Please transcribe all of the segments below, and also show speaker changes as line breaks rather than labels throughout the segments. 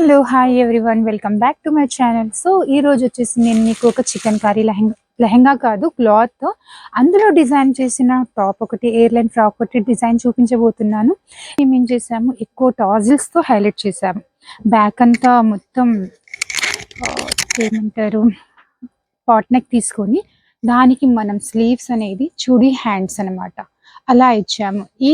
Hello hi everyone, welcome back to my channel. So ఈ రోజు వచ్చేసి నేను మీకు ఒక చికెన్ కర్రీ లెహంగా కాదు క్లాత్ అందులో డిజైన్ చేసిన టాప్ ఒకటి, ఎయిర్లైన్ ఫ్రాక్ ఒకటి డిజైన్ చూపించబోతున్నాను. మేము ఏం చేసాము, ఎక్కువ టాజిల్స్తో హైలైట్ చేసాము. బ్యాక్ అంతా మొత్తం ఏమంటారు పాట్ నెక్ తీసుకొని దానికి మనం స్లీవ్స్ అనేది చుడీ హ్యాండ్స్ అనమాట అలా ఇచ్చాము. ఈ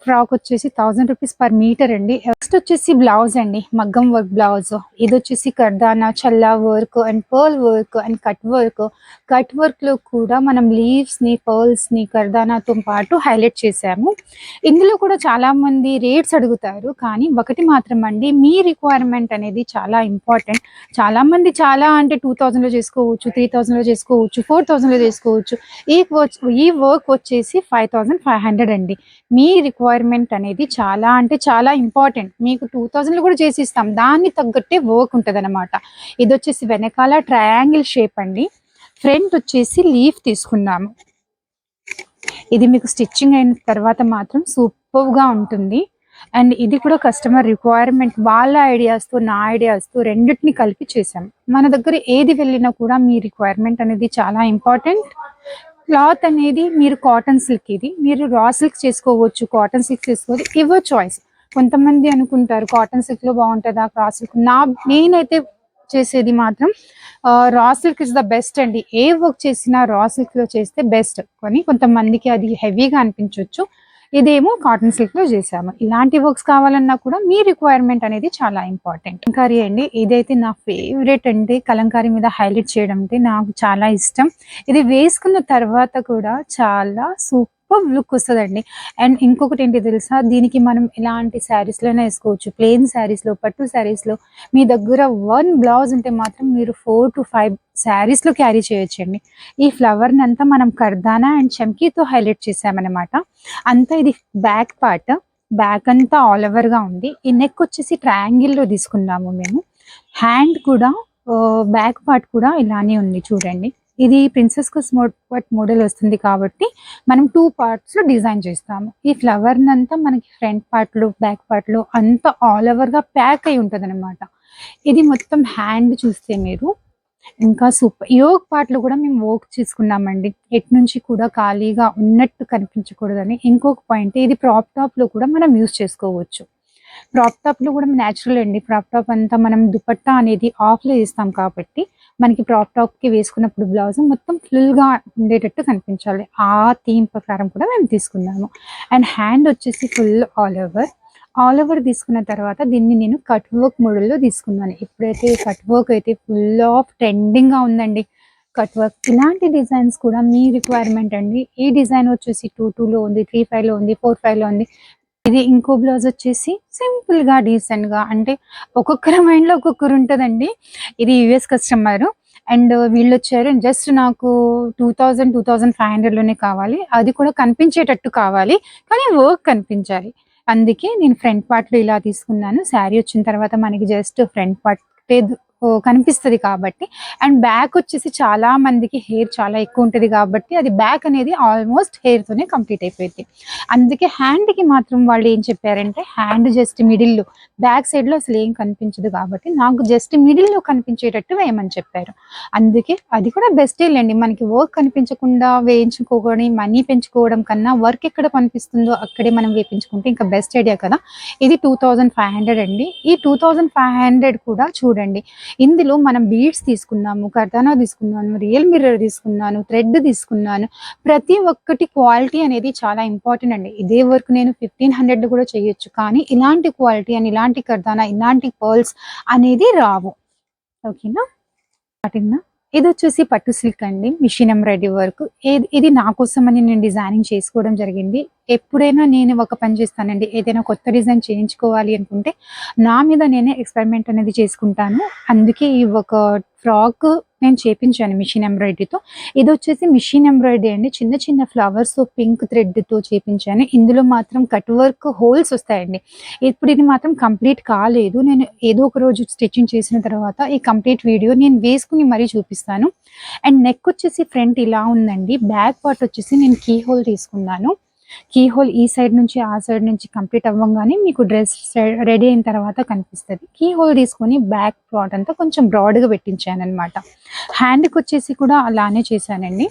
ఫ్రాక్ వచ్చేసి 1000 రూపీస్ పర్ మీటర్ అండి. నెక్స్ట్ వచ్చేసి బ్లౌజ్ అండి, మగ్గం వర్క్ బ్లౌజ్. ఇది వచ్చేసి కర్దానా, చల్లా work and pearl work and cut work. Cut work లో కూడా మనం లీవ్స్ ని, పర్ల్స్ ని కర్దానాతో పాటు హైలైట్ చేసాము. ఇందులో కూడా చాలా మంది రేట్స్ అడుగుతారు, కానీ ఒకటి మాత్రం అండి, మీ రిక్వైర్మెంట్ అనేది చాలా ఇంపార్టెంట్. చాలా మంది చాలా అంటే 2000 లో చేసుకోవచ్చు, 3000 లో చేసుకోవచ్చు, 4000 లో చేసుకోవచ్చు. ఈ వర్క్ వచ్చేసి 5500 అండి. మీ రిక్వైర్మెంట్ అనేది చాలా అంటే చాలా ఇంపార్టెంట్. మీకు 2000 లో కూడా చేసి ఇస్తాం, దాన్ని తగ్గట్టే వర్క్ ఉంటుంది అనమాట. ఇది వచ్చేసి వెనకాల ట్రయాంగిల్ షేప్ అండి, ఫ్రంట్ వచ్చేసి లీఫ్ తీసుకున్నాము. ఇది మీకు స్టిచ్చింగ్ అయిన తర్వాత మాత్రం సూపర్ గా ఉంటుంది. అండ్ ఇది కూడా కస్టమర్ రిక్వైర్మెంట్, వాళ్ళ ఐడియాస్తో నా ఐడియాస్తో రెండింటిని కలిపి చేసాం. మన దగ్గర ఏది వెళ్ళినా కూడా మీ రిక్వైర్మెంట్ అనేది చాలా ఇంపార్టెంట్. క్లాత్ అనేది మీరు కాటన్ సిల్క్, ఇది మీరు రా సిల్క్ చేసుకోవచ్చు, కాటన్ సిల్క్ చేసుకోవచ్చు, యువర్ చాయిస్. కొంతమంది అనుకుంటారు కాటన్ సిల్క్ లో బాగుంటుందా, క్రాస్ సిల్క్. నేనైతే చేసేది మాత్రం raw silk is the best అండి. ఏ వర్క్ చేసినా రా సిల్క్ లో చేస్తే బెస్ట్. కానీ కొంతమందికి అది హెవీగా అనిపించవచ్చు. ఇదేమో కాటన్ సిల్క్ లో చేసాము. ఇలాంటి వర్క్స్ కావాలన్నా కూడా మీ రిక్వైర్మెంట్ అనేది చాలా ఇంపార్టెంట్. కలంకారీ అండి, ఇదైతే నా ఫేవరెట్ అండి. కలంకారీ మీద హైలైట్ చేయడం అంటే నాకు చాలా ఇష్టం. ఇది వేసుకున్న తర్వాత కూడా చాలా సూపర్ లుక్ వస్తుందండి. అండ్ ఇంకొకటి ఏంటి తెలుసా, దీనికి మనం ఎలాంటి శారీస్లోనే వేసుకోవచ్చు. ప్లెయిన్ శారీస్లో, పట్టు శారీస్లో. మీ దగ్గర 1 బ్లౌజ్ ఉంటే మాత్రం మీరు 4 to 5 శారీస్లో క్యారీ చేయొచ్చండి. ఈ ఫ్లవర్ని అంతా మనం కర్దానా అండ్ చమ్కీతో హైలైట్ చేసామన్నమాట. అంతా ఇది బ్యాక్ పార్ట్, బ్యాక్ అంతా ఆల్ ఓవర్ గా ఉంది. ఈ నెక్ వచ్చేసి ట్రయాంగిల్ లో తీసుకున్నాము మేము. హ్యాండ్ కూడా బ్యాక్ పార్ట్ కూడా ఇలానే ఉంది చూడండి. ఇది ప్రిన్సెస్ కస్ మోడల్ వస్తుంది కాబట్టి మనం 2 parts లో డిజైన్ చేస్తాము. ఈ ఫ్లవర్ అంతా మనకి ఫ్రంట్ పార్ట్ లో, బ్యాక్ పార్ట్ లో అంతా ఆల్ ఓవర్ గా ప్యాక్ అయి ఉంటది అనమాట. ఇది మొత్తం హ్యాండ్ చూస్తే మీరు ఇంకా సూపర్. యోగ్ పార్ట్ లో కూడా మేము వర్క్ చేసుకున్నామండి, ఎటు నుంచి కూడా ఖాళీగా ఉన్నట్టు కనిపించకూడదని. ఇంకొక పాయింట్, ఇది ప్రాప్ టాప్ లో కూడా మనం యూజ్ చేసుకోవచ్చు. ప్రాప్ టాప్ లో కూడా న్యాచురల్ అండి. ప్రాప్ టాప్ అంతా మనం దుపట్టా అనేది ఆఫ్ లో వేస్తాం కాబట్టి మనకి ప్రాప్ టాప్ కి వేసుకున్నప్పుడు బ్లౌజ్ మొత్తం ఫుల్ గా ఉండేటట్టు కనిపించాలి. ఆ థీమ్ ప్రకారం కూడా మేము తీసుకున్నాము. అండ్ హ్యాండ్ వచ్చేసి ఫుల్ ఆల్ ఓవర్ తీసుకున్న తర్వాత దీన్ని నేను కట్ వర్క్ మోడల్లో తీసుకున్నాను. ఇప్పుడైతే కట్ వర్క్ అయితే ఫుల్ ఆఫ్ ట్రెండింగ్ గా ఉందండి. కట్ వర్క్ ఇలాంటి డిజైన్స్ కూడా మీ రిక్వైర్మెంట్ అండి. ఈ డిజైన్ వచ్చేసి 22 లో ఉంది, 35 లో ఉంది, 45 లో ఉంది. ఇది ఇంకో బ్లౌజ్ వచ్చేసి సింపుల్ గా డీసెంట్ గా, అంటే ఒక్కొక్కరి మైండ్ లో ఒక్కొక్కరు ఉంటదండి. ఇది యుఎస్ కస్టమర్ అండ్ వీళ్ళు వచ్చారు, జస్ట్ నాకు 2500 లోనే కావాలి, అది కూడా కనిపించేటట్టు కావాలి, కానీ వర్క్ కనిపించాలి. అందుకే నేను ఫ్రంట్ పార్ట్ లో ఇలా తీసుకున్నాను. శారీ వచ్చిన తర్వాత మనకి జస్ట్ ఫ్రంట్ పార్ట్ కనిపిస్తుంది కాబట్టి. అండ్ బ్యాక్ వచ్చేసి చాలా మందికి హెయిర్ చాలా ఎక్కువ ఉంటుంది కాబట్టి అది బ్యాక్ అనేది ఆల్మోస్ట్ హెయిర్ తోనే కంప్లీట్ అయిపోయింది. అందుకే హ్యాండ్ కి మాత్రం వాళ్ళు ఏం చెప్పారంటే, హ్యాండ్ జస్ట్ మిడిల్ లో, బ్యాక్ సైడ్ లో అసలు ఏం కనిపించదు కాబట్టి నాకు జస్ట్ మిడిల్ లో కనిపించేటట్టు వేయమని చెప్పారు. అందుకే అది కూడా బెస్టే లేండి. మనకి వర్క్ కనిపించకుండా వేయించుకోవడం, మనీ పెంచుకోవడం కన్నా వర్క్ ఎక్కడ కనిపిస్తుందో అక్కడే మనం వేయించుకుంటే ఇంకా బెస్ట్ ఐడియా కదా. ఇది 2500 అండి. ఈ 2500 కూడా చూడండి, ఇందులో మనం బీడ్స్ తీసుకున్నాము, కర్దానా తీసుకున్నాను, రియల్ మిర్రర్ తీసుకున్నాను, థ్రెడ్ తీసుకున్నాను. ప్రతి ఒక్కటి క్వాలిటీ అనేది చాలా ఇంపార్టెంట్ అండి. ఇదే వర్క్ నేను 1500 కూడా చేయొచ్చు, కానీ ఇలాంటి క్వాలిటీ అని, ఇలాంటి కర్దానా, ఇలాంటి పర్ల్స్ అనేది రావు. ఓకేనా. ఇది వచ్చేసి పట్టు సిల్క్ అండి, మిషన్ ఎంబ్రాయిడరీ వర్క్. ఇది నా కోసం అని నేను డిజైనింగ్ చేసుకోవడం జరిగింది. ఎప్పుడైనా నేను ఒక పని చేస్తానండి, ఏదైనా కొత్త డిజైన్ చేయించుకోవాలి అనుకుంటే నా మీద నేనే ఎక్స్పెరిమెంట్ అనేది చేసుకుంటాను. అందుకే ఈ ఒక ఫ్రాక్ నేను చేపించాను మిషన్ ఎంబ్రాయిడరీతో. ఇది వచ్చేసి మిషన్ ఎంబ్రాయిడరీ అండి, చిన్న చిన్న ఫ్లవర్స్ పింక్ థ్రెడ్తో చేపించాను. ఇందులో మాత్రం కట్ వర్క్ హోల్స్ వస్తాయండి. ఇప్పుడు ఇది మాత్రం కంప్లీట్ కాలేదు, నేను ఏదో ఒక రోజు స్టిచ్చింగ్ చేసిన తర్వాత ఈ కంప్లీట్ వీడియో నేను వేసుకుని మరీ చూపిస్తాను. అండ్ నెక్ వచ్చేసి ఫ్రంట్ ఇలా ఉందండి, బ్యాక్ పార్ట్ వచ్చేసి నేను కీ హోల్ తీసుకున్నాను. కీ హోల్ ఈ సైడ్ నుంచి ఆ సైడ్ నుంచి కంప్లీట్ అవ్వగానే మీకు డ్రెస్ రెడీ అయిన తర్వాత కనిపిస్తుంది. కీ హోల్ తీసుకొని బ్యాక్ పార్ట్ అంతా కొంచెం బ్రాడ్గా పెట్టించాను అనమాట. హ్యాండ్కి వచ్చేసి కూడా అలానే చేశానండి.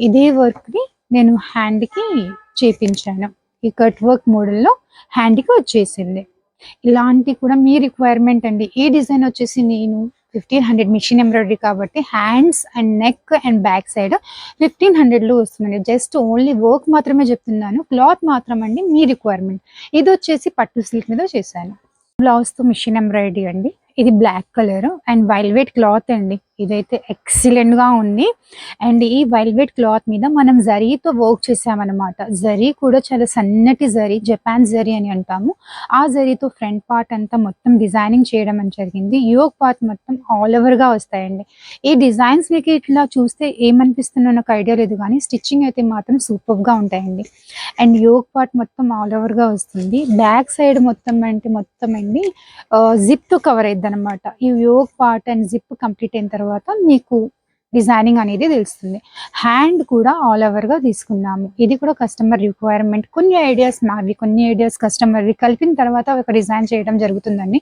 ఇదే వర్క్ని నేను హ్యాండ్కి చేపించాను. ఈ కట్ వర్క్ మోడల్లో హ్యాండ్కి వచ్చేసింది. ఇలాంటి కూడా మీ రిక్వైర్మెంట్ అండి. ఈ డిజైన్ వచ్చేసి నేను 1500 మిషన్ ఎంబ్రాయిడరీ కాబట్టి hands and neck and back side 1500లో వస్తుందండి. జస్ట్ ఓన్లీ వర్క్ మాత్రమే చెప్తున్నాను, క్లాత్ మాత్రం అండి మీ రిక్వైర్మెంట్. ఇది వచ్చేసి పట్టు సిల్క్ మీద చేశాను. బ్లౌజ్తో మిషన్ ఎంబ్రాయిడరీ అండి. ఇది బ్లాక్ కలర్ అండ్ వైల్వెట్ క్లాత్ అండి. ఇదైతే ఎక్సలెంట్గా ఉంది. అండ్ ఈ వైల్వెట్ క్లాత్ మీద మనం జరీతో వర్క్ చేసామన్నమాట. జరీ కూడా చాలా సన్నటి జరీ, జపాన్ జరీ అని అంటాము. ఆ జరీతో ఫ్రంట్ పార్ట్ అంతా మొత్తం డిజైనింగ్ చేయడం అని జరిగింది. యోక్ పార్ట్ మొత్తం ఆల్ ఓవర్గా వస్తాయండి. ఈ డిజైన్స్ మీకు ఇట్లా చూస్తే ఏమనిపిస్తుందో నాకు ఐడియా లేదు, కానీ స్టిచ్చింగ్ అయితే మాత్రం సూపర్గా ఉంటాయండి. అండ్ యోక్ పార్ట్ మొత్తం ఆల్ ఓవర్గా వస్తుంది. బ్యాక్ సైడ్ మొత్తం అంటే మొత్తం అండి జిప్ తో కవర్ అయ్యిద్ది అనమాట. ఈ yoke part and zip complete అయిన తర్వాత మీకు డిజైనింగ్ అనేది తెలుస్తుంది. హ్యాండ్ కూడా ఆల్ ఓవర్ గా తీసుకున్నాము. ఇది కూడా కస్టమర్ రిక్వైర్మెంట్. కొన్ని ఐడియాస్ మావి, కొన్ని ఐడియాస్ కస్టమర్వి కలిపిన తర్వాత ఒక డిజైన్ చేయడం జరుగుతుందండి.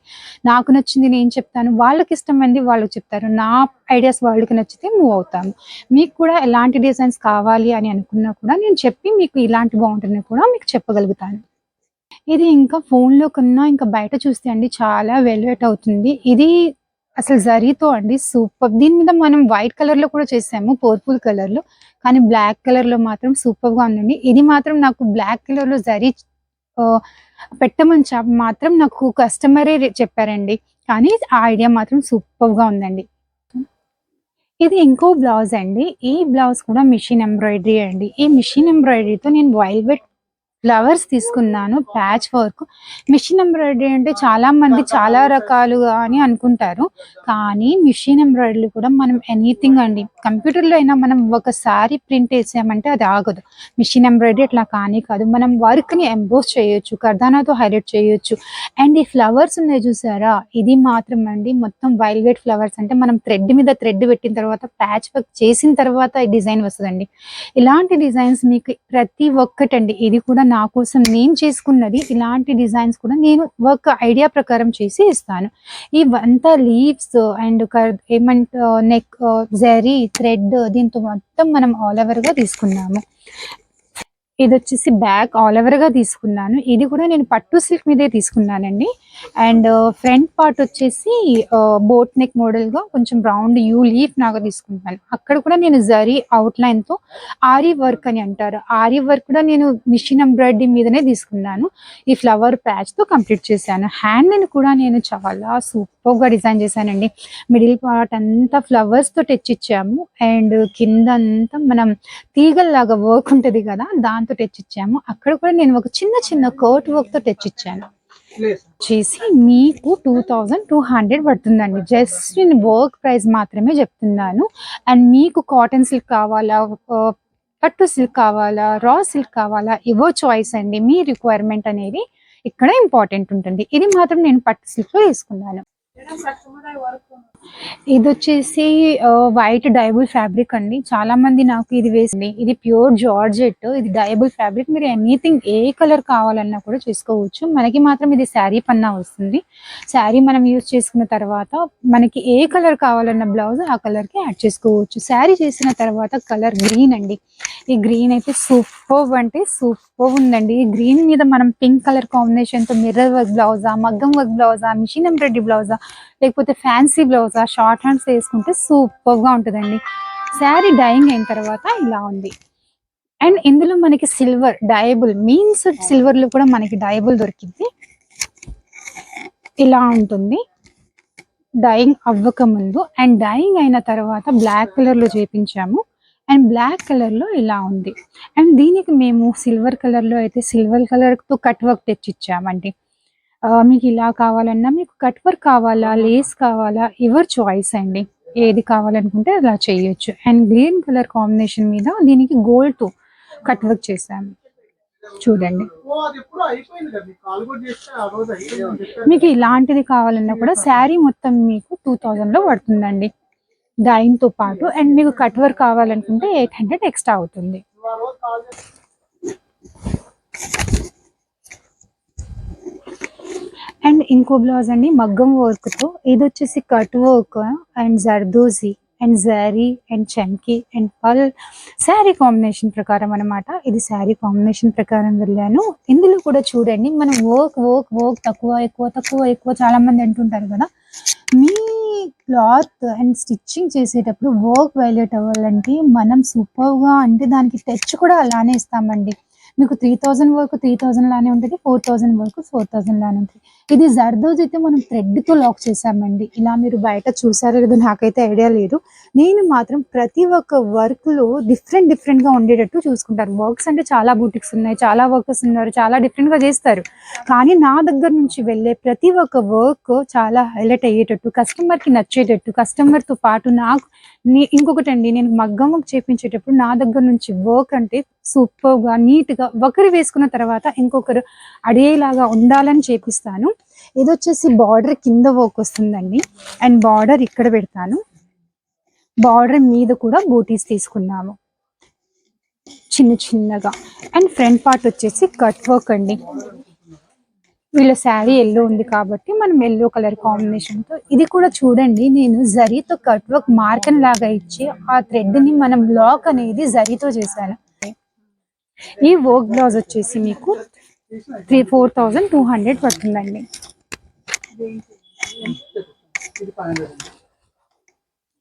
నాకు నచ్చింది నేను చెప్తాను, వాళ్ళకి ఇష్టమైంది వాళ్ళు చెప్తారు, నా ఐడియాస్ వాళ్ళకి నచ్చితే మూవ్ అవుతాము. మీకు కూడా ఎలాంటి డిజైన్స్ కావాలి అని అనుకున్నా కూడా నేను చెప్పి మీకు ఇలాంటి బాగుంటుంది కూడా మీకు చెప్పగలుగుతాను. ఇది ఇంకా ఫోన్లో కన్నా ఇంకా బయట చూస్తే అండి చాలా వెల్వెట్ అవుతుంది. ఇది అసలు జరీతో అండి సూపర్. దీని మీద మనం వైట్ కలర్ లో కూడా చేసాము, పర్పుల్ కలర్ లో, కానీ బ్లాక్ కలర్ లో మాత్రం సూపర్ గా ఉందండి. ఇది మాత్రం నాకు బ్లాక్ కలర్ లో జరీ పెట్టమని మాత్రం నాకు కస్టమరే చెప్పారండి, కానీ ఆ ఐడియా మాత్రం సూపర్ గా ఉందండి. ఇది ఇంకో బ్లౌజ్ అండి. ఈ బ్లౌజ్ కూడా మిషన్ ఎంబ్రాయిడరీ అండి. ఈ మిషన్ ఎంబ్రాయిడరీతో నేను వైల్వెట్ ఫ్లవర్స్ తీసుకున్నాను, ప్యాచ్ వర్క్. మిషన్ ఎంబ్రాయిడరీ అంటే చాలా మంది చాలా రకాలుగా అని అనుకుంటారు, కానీ మిషన్ ఎంబ్రాయిడరీ కూడా మనం ఎనీథింగ్ అండి, కంప్యూటర్లో అయినా మనం ఒకసారి ప్రింట్ వేసామంటే అది ఆగదు. మిషన్ ఎంబ్రాయిడరీ అట్లా కానీ కాదు, మనం వర్క్ని ఎంబోస్ చేయొచ్చు, కర్దానాతో హైలైట్ చేయొచ్చు. అండ్ ఈ ఫ్లవర్స్ ఉన్నాయి చూసారా, ఇది మాత్రం అండి మొత్తం వైల్వెట్ ఫ్లవర్స్. అంటే మనం థ్రెడ్ మీద థ్రెడ్ పెట్టిన తర్వాత ప్యాచ్ వర్క్ చేసిన తర్వాత ఈ డిజైన్ వస్తుందండి. ఇలాంటి డిజైన్స్ మీకు ప్రతి ఒక్కటండి. ఇది కూడా నా కోసం నేను చేసుకున్నది. ఇలాంటి డిజైన్స్ కూడా నేను వర్క్ ఐడియా ప్రకారం చేసి ఇస్తాను. ఇవంతా లీవ్స్ అండ్ ఏమంటే నెక్ జరీ థ్రెడ్, దీంతో మొత్తం మనం ఆల్ ఓవర్ గా తీసుకున్నాము. ఇది వచ్చేసి బ్యాక్ ఆల్ ఓవర్ గా తీసుకున్నాను. ఇది కూడా నేను పట్టు సిల్క్ మీదే తీసుకున్నానండి. అండ్ ఫ్రంట్ పార్ట్ వచ్చేసి బోట్ నెక్ మోడల్ గా కొంచెం రౌండ్ యూ లీఫ్ నాగా తీసుకుంటాను. అక్కడ కూడా నేను జరీ అవుట్ లైన్ తో ఆరీ వర్క్ అని అంటారు, ఆరీ వర్క్ కూడా నేను మిషన్ ఎంబ్రాయిడరీ మీదనే తీసుకున్నాను. ఈ ఫ్లవర్ ప్యాచ్ తో కంప్లీట్ చేశాను. హ్యాండ్ ని కూడా నేను చాలా సూపర్ గా డిజైన్ చేశానండి. మిడిల్ పార్ట్ అంతా ఫ్లవర్స్ తో టచ్ ఇచ్చాము. అండ్ కింద అంతా మనం తీగల్లాగా వర్క్ ఉంటది కదా, దాంతో టచ్ ఇచ్చాము. అక్కడ కూడా నేను ఒక చిన్న చిన్న కోట్ వర్క్ తో టచ్ ఇచ్చాను. చేసి మీకు 2200 పడుతుందండి. జస్ట్ నేను వర్క్ ప్రైస్ మాత్రమే చెప్తున్నాను. అండ్ మీకు కాటన్ సిల్క్ కావాలా, పట్టు సిల్క్ కావాలా, రా సిల్క్ కావాలా, ఇవో చాయిస్ అండి. మీ రిక్వైర్మెంట్ అనేది ఇక్కడ ఇంపార్టెంట్ ఉంటుంది. ఇది మాత్రం నేను పట్టు సిల్క్ లో తీసుకున్నాను. ఇది వచ్చేసి వైట్ డైబుల్ ఫ్యాబ్రిక్ అండి. చాలా మంది నాకు ఇది వేసింది. ఇది ప్యూర్ జార్జెట్, ఇది డైబుల్ ఫ్యాబ్రిక్. మీరు ఎనీథింగ్ ఏ కలర్ కావాలన్నా కూడా చేసుకోవచ్చు. మనకి మాత్రం ఇది శారీ పన్నా వస్తుంది. శారీ మనం యూజ్ చేసుకున్న తర్వాత మనకి ఏ కలర్ కావాలన్న బ్లౌజ్ ఆ కలర్ కి యాడ్ చేసుకోవచ్చు. శారీ చేసిన తర్వాత కలర్ గ్రీన్ అండి. ఈ గ్రీన్ అయితే సూపర్ అంటే సూపర్ ఉందండి. ఈ గ్రీన్ మీద మనం పింక్ కలర్ కాంబినేషన్ తో మిర్రర్ వర్క్ బ్లౌజా, మగ్గం వర్క్ బ్లౌజా, మిషన్ ఎంబ్రాయిడరీ బ్లౌజా, లేకపోతే ఫ్యాన్సీ బ్లౌజా, షార్ట్ హ్యాండ్స్ వేసుకుంటే సూపర్ గా ఉంటుందండి. శారీ డైయింగ్ అయిన తర్వాత ఇలా ఉంది. అండ్ ఇందులో మనకి సిల్వర్ డయబుల్ మీన్స్ సిల్వర్ లో కూడా మనకి డయబుల్ దొరికింది. ఇలా ఉంటుంది డైయింగ్ అవ్వక ముందు. అండ్ డైయింగ్ అయిన తర్వాత బ్లాక్ కలర్ లో చేపించాము. అండ్ బ్లాక్ కలర్ లో ఇలా ఉంది. అండ్ దీనికి మేము సిల్వర్ కలర్ లో అయితే సిల్వర్ కలర్ తో కట్ వర్క్ తెచ్చిచ్చామండి. మీకు ఇలా కావాలన్నా, మీకు కట్ వర్క్ కావాలా, లేస్ కావాలా, యువర్ చాయిస్ అండి. ఏది కావాలనుకుంటే అలా చేయొచ్చు. అండ్ గ్రీన్ కలర్ కాంబినేషన్ మీద దీనికి గోల్డ్ తో కట్ వర్క్ చేసాము. చూడండి, మీకు ఇలాంటిది కావాలన్నా కూడా శారీ మొత్తం మీకు 2000 లో పడుతుందండి డైయింగ్ తో పాటు. అండ్ మీకు కట్ వర్క్ కావాలనుకుంటే 800 ఎక్స్ట్రా అవుతుంది. అండ్ ఇంకో బ్లౌజ్ అండి మగ్గం వర్క్ తో, ఇది వచ్చేసి cut work and zardozi and zari and చమ్కీ అండ్ పల్ శారీ కాంబినేషన్ ప్రకారం అనమాట. ఇది శారీ కాంబినేషన్ ప్రకారం వెళ్ళాను. ఇందులో కూడా చూడండి మనం వర్క్ వర్క్ వర్క్ తక్కువ ఎక్కువ తక్కువ ఎక్కువ చాలా మంది అంటుంటారు కదా. మీ క్లాత్ అండ్ స్టిచ్చింగ్ చేసేటప్పుడు వర్క్ వైలేట్ అవ్వాలంటే మనం సూపర్గా, అంటే దానికి టచ్ కూడా అలానే ఇస్తామండి. మీకు 3000 వరకు 3000 లానే ఉంటుంది, 4000 వరకు 4000 లానే ఉంటుంది. ఇది జర్దోజ్ అయితే మనం థ్రెడ్తో లాక్ చేసామండి. ఇలా మీరు బయట చూసారో లేదో నాకైతే ఐడియా లేదు. నేను మాత్రం ప్రతి ఒక్క వర్క్లో డిఫరెంట్గా ఉండేటట్టు చూసుకుంటారు. వర్క్స్ అంటే చాలా బూటిక్స్ ఉన్నాయి, చాలా వర్కర్స్ ఉన్నారు, చాలా డిఫరెంట్గా చేస్తారు. కానీ నా దగ్గర నుంచి వెళ్ళే ప్రతి ఒక్క వర్క్ చాలా హైలైట్ అయ్యేటట్టు, కస్టమర్కి నచ్చేటట్టు, కస్టమర్తో పాటు నాకు ఇంకొకటి అండి, నేను మగ్గం వర్క్ చేయించేటప్పుడు నా దగ్గర నుంచి వర్క్ అంటే సూపర్గా నీట్గా ఒకరు వేసుకున్న తర్వాత ఇంకొకరు అడిగేలాగా ఉండాలని చేపిస్తాను. ఇది వచ్చేసి బార్డర్ కింద వర్క్ వస్తుందండి అండ్ బార్డర్ ఇక్కడ పెడతాను. బార్డర్ మీద కూడా బూటీస్ తీసుకున్నాము చిన్నగా. అండ్ ఫ్రంట్ పార్ట్ వచ్చేసి కట్ వర్క్ అండి. వీళ్ళ శారీ ఎల్లో ఉంది కాబట్టి మనం ఎల్లో కలర్ కాంబినేషన్తో, ఇది కూడా చూడండి నేను జరీతో కట్ వర్క్ మార్కన్ లాగా ఇచ్చి ఆ థ్రెడ్ని మనం లాక్ అనేది జరీతో చేశాను. ఈ వర్క్ బ్లౌజ్ వచ్చేసి మీకు 4200 పడుతుందండి.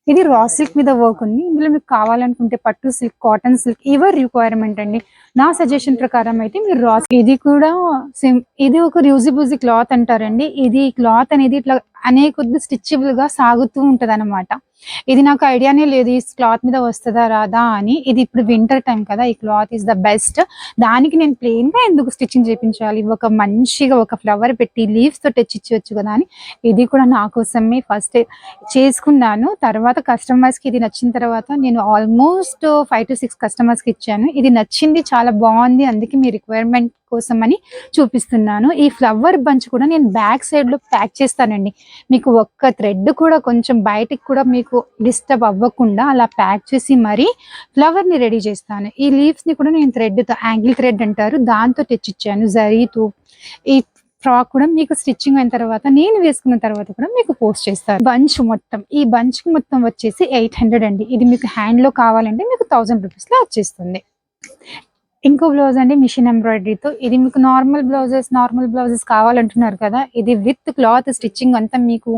ఇది రా సిల్క్ మీద వర్క్ ఉంది. ఇందులో మీకు కావాలనుకుంటే పట్టు సిల్క్, కాటన్ సిల్క్, ఎవరి రిక్వైర్మెంట్ అండి. నా సజెషన్ ప్రకారం అయితే మీరు రా, ఇది కూడా సేమ్, ఇది ఒక రియూజబుల్ క్లాత్ అంటారండి. ఇది క్లాత్ అనేది ఇట్లా అనే కొద్ది స్టిచబుల్ గా సాగుతూ ఉంటది అనమాట. ఇది నాకు ఐడియానే లేదు ఈ క్లాత్ మీద వస్తుందా రాదా అని. ఇది ఇప్పుడు వింటర్ టైం కదా, ఈ క్లాత్ ఈస్ ద బెస్ట్. దానికి నేను ప్లెయిన్ గా ఎందుకు స్టిచ్చింగ్ చేయించాలి, ఒక మంచిగా ఒక ఫ్లవర్ పెట్టి లీవ్స్ తో టచ్ ఇచ్చవచ్చు కదా అని ఇది కూడా నా కోసమే ఫస్ట్ చేసుకున్నాను. తర్వాత కస్టమర్స్ కి ఇది నచ్చిన తర్వాత నేను ఆల్మోస్ట్ 5 to 6 కస్టమర్స్ కి ఇచ్చాను. ఇది నచ్చింది, చాలా బాగుంది, అందుకే మీ రిక్వైర్మెంట్ కోసం అని చూపిస్తున్నాను. ఈ ఫ్లవర్ బంచ్ కూడా నేను బ్యాక్ సైడ్ లో ప్యాక్ చేస్తానండి. మీకు ఒక్క థ్రెడ్ కూడా కొంచెం బయటికి కూడా మీకు డిస్టర్బ్ అవ్వకుండా అలా ప్యాక్ చేసి మరీ ఫ్లవర్ ని రెడీ చేస్తాను. ఈ లీవ్స్ ని కూడా నేను థ్రెడ్ తో, యాంగిల్ థ్రెడ్ అంటారు, దాంతో తెచ్చిచ్చాను జరీతో. ఈ ఫ్రాక్ కూడా మీకు స్టిచ్చింగ్ అయిన తర్వాత నేను వేసుకున్న తర్వాత కూడా మీకు పోస్ట్ చేస్తాను. బంచ్ మొత్తం, ఈ బంచ్ మొత్తం వచ్చేసి 800 అండి. ఇది మీకు హ్యాండ్ లో కావాలంటే మీకు 1000 రూపీస్ లో వచ్చేస్తుంది. ఇంకో బ్లౌజ్ అండి మిషన్ ఎంబ్రాయిడరీతో. ఇది మీకు నార్మల్ బ్లౌజెస్ కావాలంటున్నారు కదా, ఇది విత్ క్లాత్ స్టిచ్చింగ్ అంతా మీకు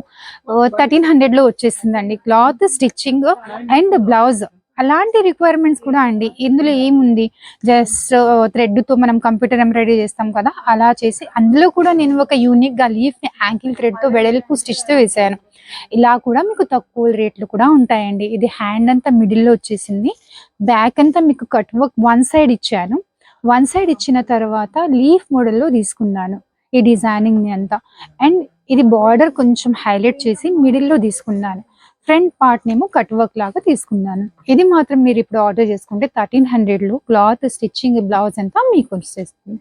1300 లో వచ్చేస్తుందండి. క్లాత్ స్టిచ్చింగ్ అండ్ బ్లౌజ్ అలాంటి రిక్వైర్మెంట్స్ కూడా అండి. ఇందులో ఏముంది, జస్ట్ థ్రెడ్ తో మనం కంప్యూటర్ ఎంబ్రాయిడరీ చేస్తాం కదా, అలా చేసి అందులో కూడా నేను ఒక యూనిక్ గా లీఫ్ ని యాంకిల్ థ్రెడ్ తో వెడల్పు స్టిచ్ తో వేసాను. ఇలా కూడా మీకు తక్కువ రేట్లు కూడా ఉంటాయండి. ఇది హ్యాండ్ అంతా మిడిల్ లో వచ్చేసింది, బ్యాక్ అంతా మీకు కట్ వర్క్ వన్ సైడ్ ఇచ్చాను. వన్ సైడ్ ఇచ్చిన తర్వాత లీఫ్ మోడల్లో తీసుకున్నాను ఈ డిజైనింగ్ ని అంతా. అండ్ ఇది బార్డర్ కొంచెం హైలైట్ చేసి మిడిల్ లో తీసుకున్నాను. ఫ్రంట్ పార్ట్ నేమో కట్ వర్క్ లాగా తీసుకున్నాను. ఇది మాత్రం మీరు ఇప్పుడు ఆర్డర్ చేసుకుంటే 1300 లో క్లాత్ స్టిచ్చింగ్ బ్లౌజ్ అంతా మీకు వచ్చేస్తుంది.